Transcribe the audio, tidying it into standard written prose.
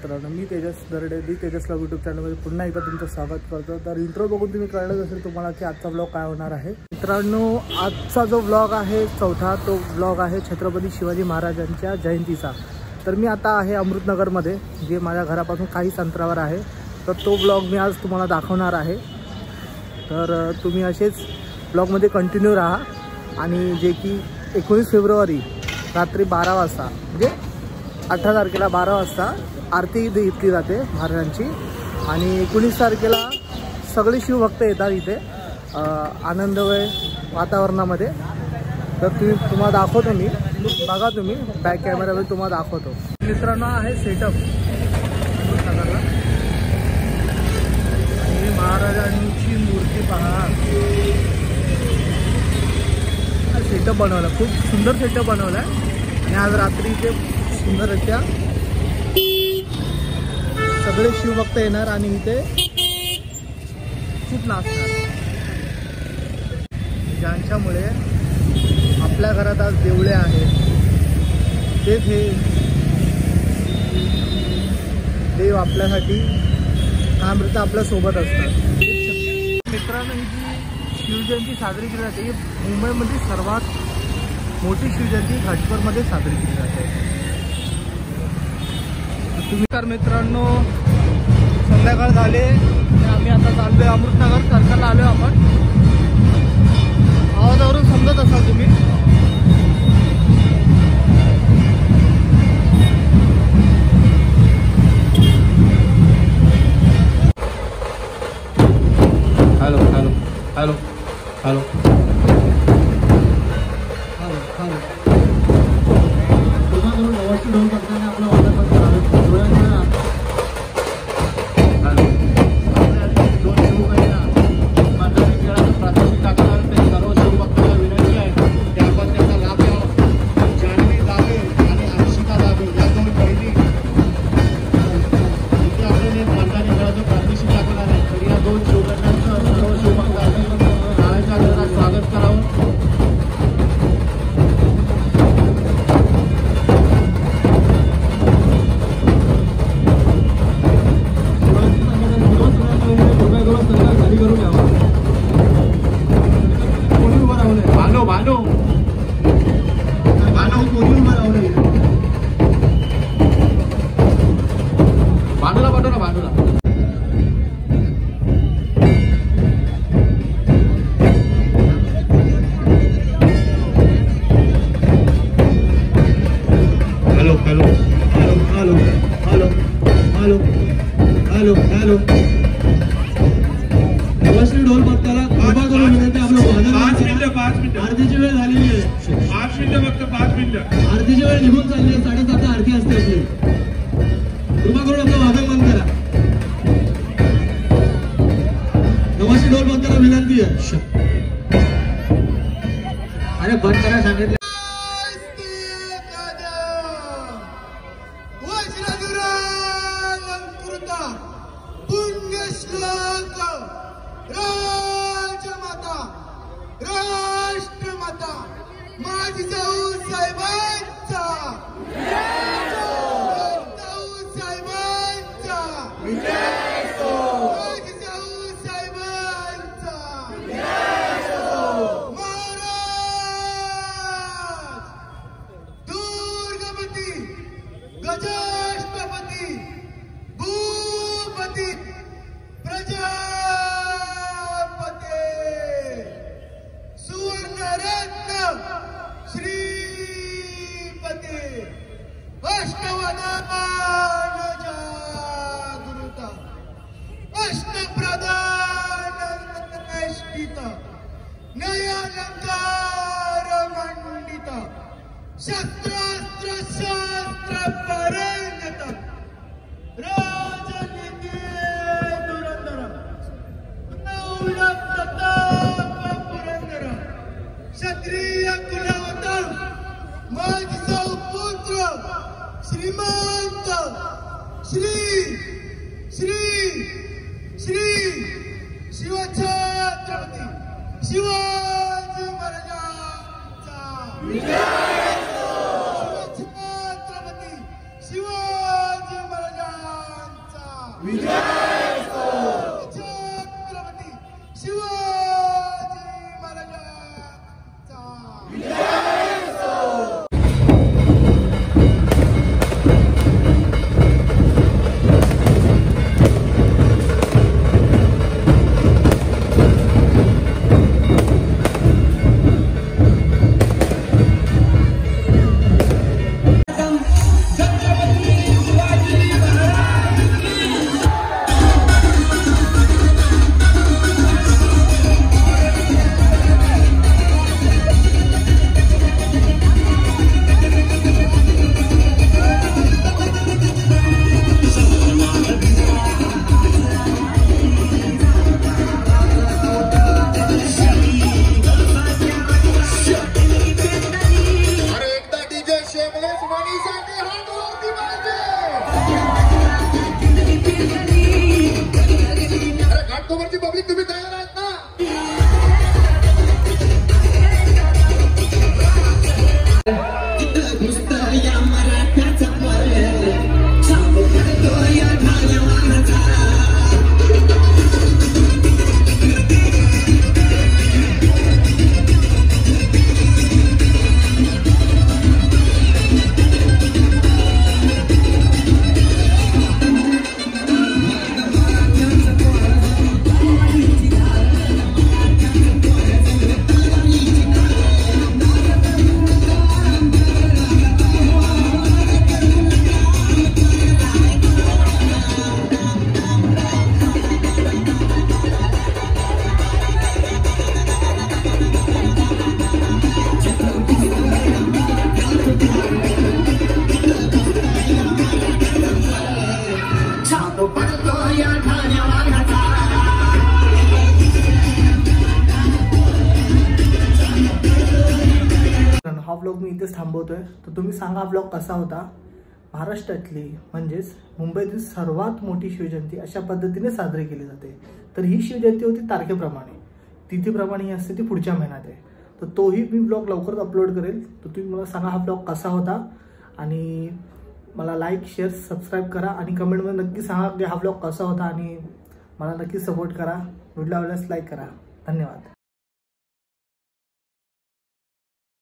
मित्रांनो, मी Tejas Darade Tejas vlog YouTube चॅनलमध्ये पुन्हा एकदा तुमचं स्वागत करतो। तर इंट्रो बघून तुम्ही कळलंच असेल तुम्हाला की आजचा व्लॉग काय होणार आहे। मित्रांनो, आजचा जो व्लॉग आहे चौथा, तो व्लॉग आहे छत्रपती शिवाजी महाराजांच्या जयंतीचा। तर मी आता आहे अमृतनगरमध्ये, जे माझ्या घरापासून काहीच अंतरावर आहे। तर तो व्लॉग मी आज तुम्हाला दाखवणार आहे। तर तुम्ही असेच व्लॉगमध्ये कंटिन्यू राहा। आणि जे की 19 फेब्रुवारी रात्री 12 वाजता म्हणजे 18 तारखेला 12 वाजता आरती घेतली जाते महाराजांची। आणि 19 तारखेला सगळे शिवभक्त येतात इथे आनंदमय वातावरणामध्ये। तर तुम्हाला दाखवतो मी, बघा तुम्ही बॅक कॅमेरामध्ये तुम्हाला दाखवतो। मित्रांनो, आहे सेटअप नगरला आणि महाराजांची मूर्ती पहा। सेटअप बनवला, खूप सुंदर सेटअप बनवला आहे। आणि आज रात्री इथे सुंदररित्या सगळे शिवभक्त येणार आणि इथे खूप नाचणार, ज्यांच्यामुळे आपल्या घरात आज देवळे आहेत। तेच हे देव आपल्यासाठी कामृत आपल्या सोबत असतात। मित्रांनो, ही जी शिवजयंती साजरी केली जाते, ही मुंबईमध्ये सर्वात मोठी शिवजयंती घाटकोपरमध्ये साजरी केली जाते। तुम्ही तर मित्रांनो, संध्याकाळ झाले, आम्ही आता चाललोय अमृतनगर सर्कलला आलोय आपण। आवाजावरून समजत असाल तुम्ही। हॅलो हॅलो हॅलो हॅलो नवशी करताना आपला वादा नवश्री ढोल बघताना कृपा करून विनंती, आपलं 5 मिनिटं आरतीची वेळ झालेली आहे। 5 मिनिटं फक्त 5 मिनिटं आरतीची वेळ निघून चालली आहे। 7:30 आरती असते आपली। कृपा करून आपलं वादन बंद करा। नवश्री ढोल बघताना विनंती आहे, अरे बंद करा सांगितलं। राष्ट्रमाता माझी जाऊ साहेबांचा, जाऊ साहेबांचा, माझी जाऊ साहेबांचा महाराज। दुर्गापती, गजाष्टपती, भूपती, प्रजापती, सुवर्णरत्न श्रीपती, अष्टवधान जागृत, अष्टप्रधान निष्ठित, नयनकार मंडित, शस्त्रास्त्र शास्त्र परंगत, राजनीती धुरंधर, नवल प्रताप पुरंदर, क्षत्रिय कुलवंत, माझा पुत्र श्रीमंत श्री श्री श्री शिवछत्रपती शिवाजी महाराजांचा विजय असो। शिवछत्रपती शिवाजी महाराजांचा पब्लिक तुम्ही तयार आहात ना? हा ब्लॉग मी इथेच थांबवतोय. तर तुम्ही सांगा हा ब्लॉग कसा होता. महाराष्ट्रातली म्हणजेच मुंबईतील सर्वात मोठी शिवजयंती अशा पद्धतीने साजरी केली जाते. तर ही शिवजयंती होती तारखेप्रमाणे, तिथीप्रमाणे ही असते ती पुढच्या महिन्यात आहे. तर तोही मी ब्लॉग लवकरच अपलोड करेल. तर तुम्ही मला सांगा हा ब्लॉग कसा होता आणि मला लाईक शेअर सबस्क्राईब करा आणि कमेंटमध्ये नक्की सांगा की हा ब्लॉग कसा होता आणि मला नक्की सपोर्ट करा. व्हिडिओ आवडल्यास लाईक करा. धन्यवाद.